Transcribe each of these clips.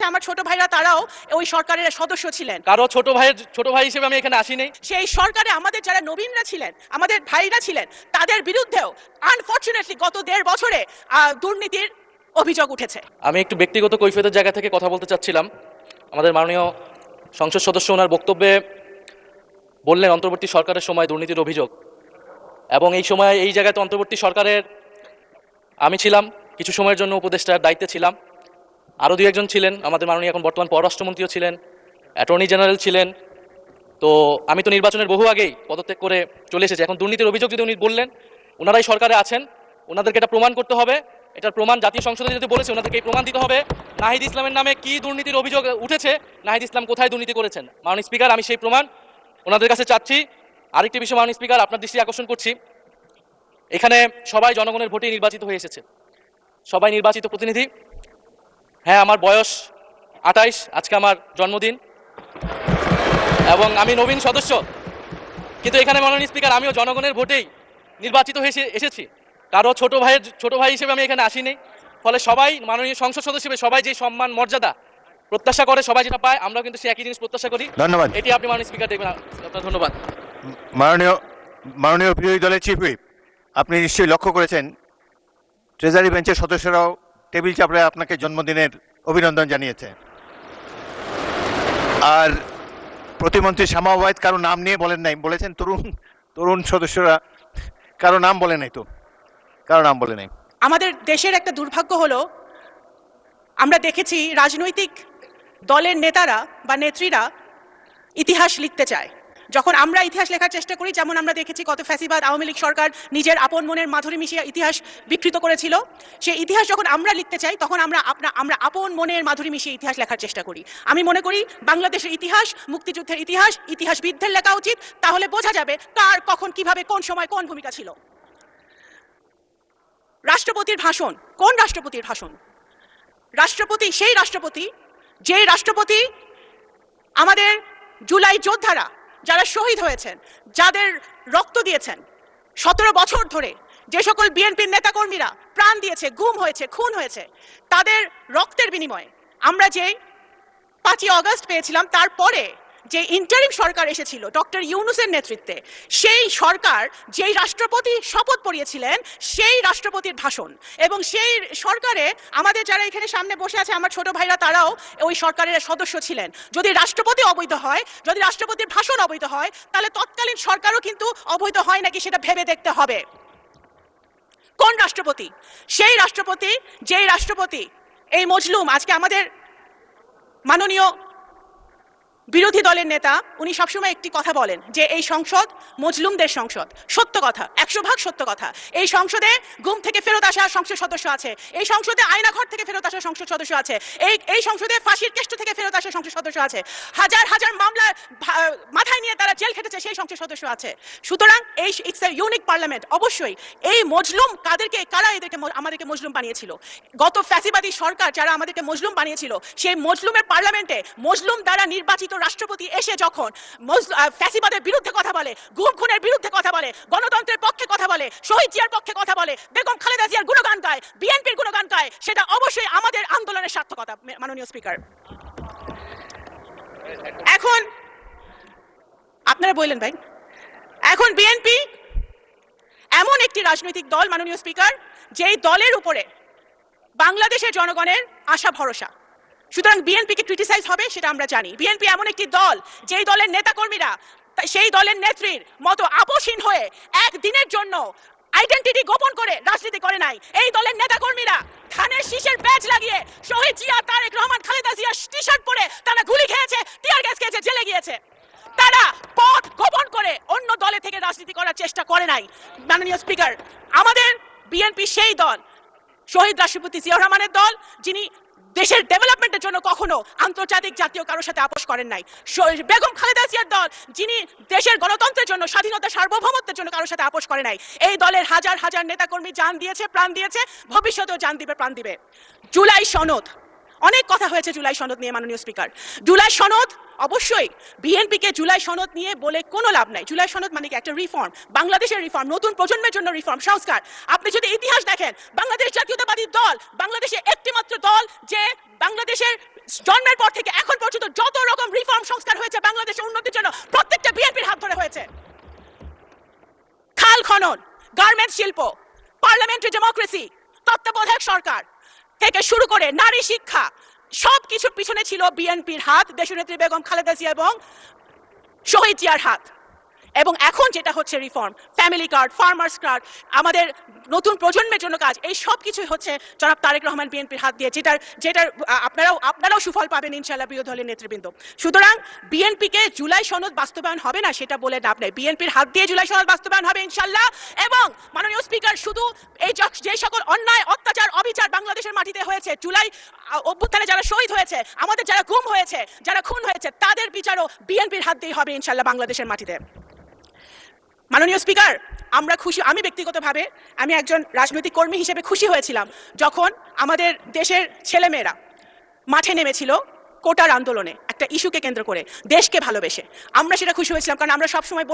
আমার ছোট ভাইরা তারাও ওই সরকারের সদস্য ছিলেন। কারো ছোট ভাই হিসেবে আমি এখানে আসিনি। সেই সরকারে আমাদের যারা নবীনরা ছিলেন, আমাদের ভাইরা ছিলেন, তাদের বিরুদ্ধেও আনফরচুনেটলি গত 1.5 বছরে দুর্নীতির অভিযোগ উঠেছে। আমি একটু ব্যক্তিগত কৈফিয়তের জায়গা থেকে কথা বলতে চাচ্ছিলাম। আমাদের মাননীয় সংসদ সদস্য ওনার বক্তব্যে বললেন অন্তর্বর্তী সরকারের সময় দুর্নীতির অভিযোগ, এবং এই সময় এই জায়গাতে অন্তর্বর্তী সরকারের আমি ছিলাম, কিছু সময়ের জন্য উপদেষ্টার দায়িত্বে ছিলাম, আরও 2-1 জন ছিলেন, আমাদের মাননীয় এখন বর্তমান পররাষ্ট্রমন্ত্রীও ছিলেন, অ্যাটর্নি জেনারেল ছিলেন। তো আমি তো নির্বাচনের বহু আগেই পদত্যাগ করে চলে এসেছি। এখন দুর্নীতির অভিযোগ যদি উনি বললেন, ওনারাই সরকারে আছেন, ওনাদেরকে এটা প্রমাণ করতে হবে। এটার প্রমাণ জাতীয় সংসদে যদি বলেছে, ওনাদেরকে এই প্রমাণ দিতে হবে নাহিদ ইসলামের নামে কি দুর্নীতির অভিযোগ উঠেছে, নাহিদ ইসলাম কোথায় দুর্নীতি করেছেন। মাননীয় স্পিকার, আমি সেই প্রমাণ ওনাদের কাছে চাচ্ছি। আরেকটি বিষয় মাননীয় স্পিকার, আপনার দৃষ্টি আকর্ষণ করছি, এখানে সবাই জনগণের ভোটে নির্বাচিত হয়ে এসেছে, সবাই নির্বাচিত প্রতিনিধি। হ্যাঁ, আমার বয়স 28, আজকে আমার জন্মদিন, এবং আমি নবীন সদস্য, কিন্তু এখানে মাননীয় স্পিকার আমিও জনগণের ভোটেই নির্বাচিত হয়ে এসেছি। কারো ছোট ভাই হিসেবে আমি এখানে আসিনি। ফলে সবাই মাননীয় সংসদ সদস্য হিসেবে সবাই যে সম্মান মর্যাদা প্রত্যাশা করে, সবাই যেটা পায়, আমরাও কিন্তু সে একই জিনিস প্রত্যাশা করি। ধন্যবাদ। এটি আপনি মাননীয় স্পিকার দেখবেন। আপনার ধন্যবাদ। মাননীয় বিরোধী দলের চিফ হুইপ, আপনি নিশ্চয়ই লক্ষ্য করেছেন ট্রেজারি বেঞ্চের সদস্যরাও টেবিল চাপড়ে আপনাকে জন্মদিনের অভিনন্দন জানিয়েছে। আর প্রতিমন্ত্রী শামা ওবায়েদ কারো নাম নিয়ে বলেন নাই, বলেছেন তরুণ সদস্যরা, কারো নাম বলে নাই, তো কারো নাম বলে নাই। আমাদের দেশের একটা দুর্ভাগ্য হলো, আমরা দেখেছি রাজনৈতিক দলের নেতারা বা নেত্রীরা ইতিহাস লিখতে চায়। যখন আমরা ইতিহাস লেখার চেষ্টা করি, যেমন আমরা দেখেছি কত ফ্যাসিবাদ আওয়ামী লীগ সরকার নিজের আপন মনের মাধুরী মিশিয়ে ইতিহাস বিকৃত করেছিল, সেই ইতিহাস যখন আমরা লিখতে চাই, তখন আমরা আপন মনের মাধুরী মিশিয়ে ইতিহাস লেখার চেষ্টা করি। আমি মনে করি বাংলাদেশের ইতিহাস, মুক্তিযুদ্ধের ইতিহাস, ইতিহাসবিদদের লেখা উচিত। তাহলে বোঝা যাবে কার কখন কিভাবে কোন সময় কোন ভূমিকা ছিল। রাষ্ট্রপতির ভাষণ, কোন রাষ্ট্রপতির ভাষণ? রাষ্ট্রপতি সেই রাষ্ট্রপতি, যেই রাষ্ট্রপতি আমাদের জুলাই যোদ্ধারা যারা শহীদ হয়েছেন, যাদের রক্ত দিয়েছেন 17 বছর ধরে, যে সকল বিএনপির নেতাকর্মীরা প্রাণ দিয়েছে, গুম হয়েছে, খুন হয়েছে, তাদের রক্তের বিনিময়ে আমরা যে 5ই আগস্ট পেয়েছিলাম, তারপরে যে ইন্টারিম সরকার এসেছিল ডক্টর ইউনূসের নেতৃত্বে, সেই সরকার যেই রাষ্ট্রপতি শপথ পড়িয়েছিলেন, সেই রাষ্ট্রপতির ভাষণ, এবং সেই সরকারে আমাদের যারা এখানে সামনে বসে আছে আমার ছোট ভাইরা তারাও ওই সরকারের সদস্য ছিলেন। যদি রাষ্ট্রপতি অবৈধ হয়, যদি রাষ্ট্রপতির ভাষণ অবৈধ হয়, তাহলে তৎকালীন সরকারও কিন্তু অবৈধ হয় নাকি সেটা ভেবে দেখতে হবে। কোন রাষ্ট্রপতি? সেই রাষ্ট্রপতি যেই রাষ্ট্রপতি এই মজলুম, আজকে আমাদের মাননীয় বিরোধী দলের নেতা উনি সবসময় একটি কথা বলেন যে এই সংসদ মজলুমদের সংসদ। সত্য কথা, 100% সত্য কথা। এই সংসদে গুম থেকে ফেরত আসা সংসদ সদস্য আছে, এই সংসদে আয়নাঘর থেকে ফেরত আসা সংসদ সদস্য আছে, এই সংসদে ফাঁসির কেষ্ট থেকে ফেরত আসা সংসদ সদস্য আছে, হাজার হাজার মামলা মাথায় নিয়ে তারা জেল খেটেছে সেই সংসদ সদস্য আছে। সুতরাং এই ইটস এ ইউনিক পার্লামেন্ট। অবশ্যই এই মজলুম কারা আমাদেরকে মজলুম বানিয়েছিল? গত ফ্যাসিবাদী সরকার যারা আমাদেরকে মজলুম বানিয়েছিল, সেই মজলুমের পার্লামেন্টে মজলুম দ্বারা নির্বাচিত রাষ্ট্রপতি এসে যখন ফ্যাসিবাদের বিরুদ্ধে কথা বলে, গুম খুনের বিরুদ্ধে কথা বলে, গণতন্ত্রের পক্ষে কথা বলে, শহীদ জিয়ার পক্ষে কথা বলে, বেগম খালেদা জিয়ার গুণগান গায়, বিএনপির গুণগান গায়, সেটা অবশ্যই আমাদের আন্দোলনের সার্থকতা। মাননীয় স্পিকার, এখন আপনারা বললেন ভাই, এখন বিএনপি এমন একটি রাজনৈতিক দল মাননীয় স্পিকার, যেই দলের উপরে বাংলাদেশের জনগণের আশা ভরসা। সুতরাং বিএনপিকে ক্রিটিসাইজ হবে সেটা আমরা জানি। বিএনপি এমন একটি দল যেই দলের নেতাকর্মীরা সেই দলের নেত্রীর মতো আপোষহীন হয়ে একদিনের জন্য আইডেন্টিটি গোপন করে রাজনীতি করে নাই। এই দলের নেতাকর্মীরা ধানের শীষের ব্যাজ লাগিয়ে শহীদ জিয়া, তারেক রহমান, খালেদা জিয়া টি শার্ট পরে তারা গুলি খেয়েছে, টিয়ার গ্যাস খেয়েছে, জেলে গিয়েছে। তারা পথ গোপন করে অন্য দলে থেকে রাজনীতি করার চেষ্টা করে নাই। মাননীয় স্পিকার, আমাদের বিএনপি সেই দল, শহীদ রাষ্ট্রপতি জিয়াউর রহমানের দল, যিনি দেশের ডেভেলপমেন্টের জন্য কখনো আন্তর্জাতিক জাতীয় কারোর সাথে আপোষ করেন নাই। বেগম খালেদা জিয়ার দল, যিনি দেশের গণতন্ত্রের জন্য, স্বাধীনতা, সার্বভৌমত্বের জন্য কারোর সাথে আপোষ করে নাই। এই দলের হাজার হাজার নেতাকর্মী জান দিয়েছে, প্রাণ দিয়েছে, ভবিষ্যতেও জান দিবে, প্রাণ দিবে। জুলাই সনদ, অনেক কথা হয়েছে জুলাই সনদ নিয়ে মাননীয় স্পিকার। জুলাই সনদ, অবশ্যই বিএনপিকে জুলাই সনদ নিয়ে বলে কোনো লাভ নাই। জুলাই সনদ মানে কি? একটা রিফর্ম, বাংলাদেশের রিফর্ম, নতুন প্রজন্মের জন্য রিফর্ম, সংস্কার। আপনি যদি ইতিহাস দেখেন, বাংলাদেশ জাতীয়তাবাদী দল বাংলাদেশে একটি মাত্র দল যে বাংলাদেশের জন্মের পর থেকে এখন পর্যন্ত যত রকম রিফর্ম সংস্কার হয়েছে বাংলাদেশের উন্নতির জন্য প্রত্যেকটা বিএনপির হাত ধরে হয়েছে। খাল খনন, গার্মেন্টস শিল্প, পার্লামেন্টারি ডেমোক্রেসি, তত্ত্বাবধায়ক সরকার থেকে শুরু করে নারী শিক্ষা, সবকিছুর পিছনে ছিল বিএনপির হাত, দেশনেত্রী বেগম খালেদা জিয়া এবং শহীদ জিয়ার হাত। এবং এখন যেটা হচ্ছে reform, family card, farmers card, আমাদের নতুন প্রজন্মের জন্য কাজ, এই সব কিছুই হচ্ছে জনাব তারেক রহমান বিএনপির হাত দিয়ে, যেটার আপনারাও সুফল পাবেন ইনশাআল্লাহ বিরোধী দলের নেতৃবৃন্দ। সুতরাং বিএনপিকে জুলাই সনদ বাস্তবায়ন হবে না সেটা বলে লাভ নেই, বিএনপির হাত দিয়ে জুলাই সনদ বাস্তবায়ন হবে ইনশাআল্লাহ। এবং মাননীয় স্পিকার, শুধু এই যে সকল অন্যায়, অত্যাচার, অবিচার বাংলাদেশের মাটিতে হয়েছে, জুলাই অভ্যুত্থানে যারা শহীদ হয়েছে, আমাদের যারা গুম হয়েছে, যারা খুন হয়েছে, তাদের বিচারও বিএনপির হাত দিয়েই হবে ইনশাআল্লাহ বাংলাদেশের মাটিতে। মাননীয় স্পিকার, আমরা খুশি, আমি ব্যক্তিগতভাবে আমি একজন রাজনৈতিক কর্মী হিসেবে খুশি হয়েছিলাম যখন আমাদের দেশের ছেলেমেয়েরা মাঠে নেমেছিল কোটার আন্দোলনে, একটা ইস্যুকে কেন্দ্র করে, দেশকে ভালোবেসে। আমরা সেটা খুশি হয়েছিলাম, কারণ আমরা সবসময়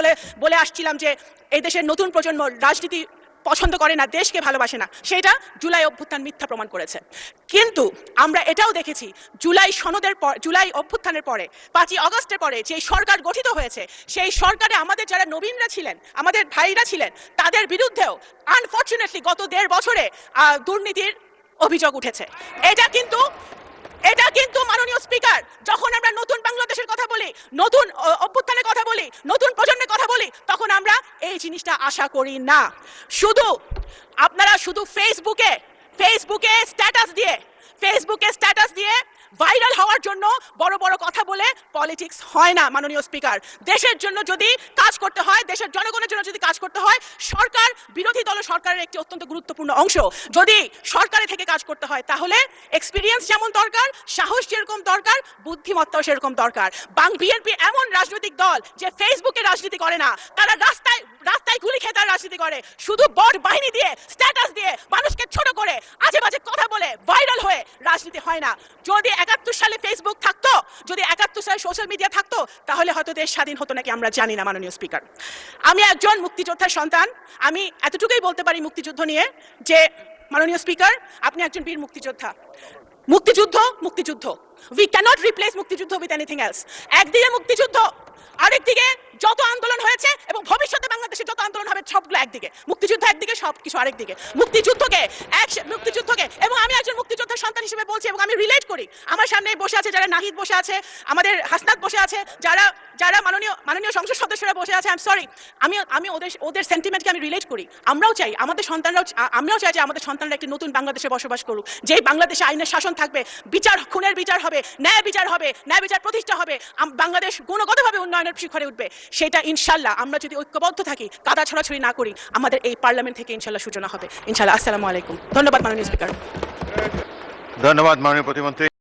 বলে আসছিলাম যে এই দেশের নতুন প্রজন্ম রাজনীতি পছন্দ করে না, দেশকে ভালোবাসে না। সেটা জুলাই অভ্যুত্থান মিথ্যা প্রমাণ করেছে। কিন্তু আমরা এটাও দেখেছি জুলাই অভ্যুত্থানের পরে, 5ই আগস্টের পরে যে সরকার গঠিত হয়েছে, সেই সরকারে আমাদের যারা নবীনরা ছিলেন, আমাদের ভাইরা ছিলেন, তাদের বিরুদ্ধেও আনফরচুনেটলি গত 1.5 বছরে দুর্নীতির অভিযোগ উঠেছে। এটা কিন্তু মাননীয় স্পিকার, যখন আমরা নতুন বাংলাদেশের কথা বলি, নতুন অভ্যুত্থানের কথা বলি, নতুন প্রজন্মের কথা বলি, তখন আমরা এই জিনিসটা আশা করি না। আপনারা শুধু ফেসবুকে স্ট্যাটাস দিয়ে ভাইরাল হওয়ার জন্য বড় বড় কথা বলে পলিটিক্স হয় না। মাননীয় স্পিকার, দেশের জন্য যদি কাজ করতে হয়, দেশের জনগণের জন্য যদি কাজ করতে হয়, সরকার, বিরোধী দল সরকারের একটি অত্যন্ত গুরুত্বপূর্ণ অংশ, যদি সরকারে থেকে কাজ করতে হয়, তাহলে এক্সপিরিয়েন্স যেমন দরকার, সাহস যেরকম দরকার, বুদ্ধিমত্তাও সেরকম দরকার। বিএনপি এমন রাজনৈতিক দল যে ফেসবুকে রাজনীতি করে না, তারা রাস্তায় গুলি খেয়ে তারা রাজনীতি করে, শুধু বট বাহিনী দিয়ে, স্ট্যাটাস দিয়ে, মানুষকে ছোট করে, আজে বাজে কথা বলে, ভাইরাল হয়ে রাজনীতি হয় না। যদি 71 সালে ফেসবুক থাকতো, যদি 71 সালে সোশ্যাল মিডিয়া থাকতো, তাহলে হয়তো দেশ স্বাধীন হতো নাকি আমরা জানি না। মাননীয় স্পিকার, আমি একজন মুক্তিযোদ্ধার সন্তান, আমি এতটুকুই বলতে পারি মুক্তিযুদ্ধ নিয়ে যে মাননীয় স্পিকার, আপনি একজন বীর মুক্তিযোদ্ধা। মুক্তিযুদ্ধ উই ক্যানট রিপ্লেস মুক্তিযুদ্ধ উইথ এনিথিং এলস। একদিকে মুক্তিযুদ্ধ, আরেকদিকে যত আন্দোলন হয়েছে এবং ভবিষ্যতে বাংলাদেশে যত আন্দোলন হবে, সবগুলো একদিকে। মুক্তিযুদ্ধ একদিকে, সবকিছু আরেকদিকে। মুক্তিযুদ্ধকে এবং আমি একজন মুক্তিযোদ্ধার সন্তান হিসেবে বলছি, এবং আমি রিলেট করি। আমার সামনে বসে আছে যারা, নাহিদ বসে আছে, আমাদের হাসনাত বসে আছে, যারা মাননীয় সংসদ সদস্যরা বসে আছে, আমি ওদের সেন্টিমেন্টকে আমি রিলেট করি। আমরাও চাই যে আমাদের সন্তানরা একটি নতুন বাংলাদেশে বসবাস করুক, যেই বাংলাদেশে আইনের শাসন থাকবে, খুনের বিচার হবে, ন্যায় বিচার প্রতিষ্ঠা হবে, বাংলাদেশ গুণগতভাবে উন্নয়নের শিখরে উঠবে। সেটা ইনশাল্লাহ আমরা যদি ঐক্যবদ্ধ থাকি, কাদা ছড়াছড়ি না করি, আমাদের এই পার্লামেন্ট থেকে ইনশাল্লাহ সূচনা হবে ইনশাল্লাহ। আসসালামু আলাইকুম। ধন্যবাদ মাননীয় স্পিকার। ধন্যবাদ মাননীয় প্রতিমন্ত্রী।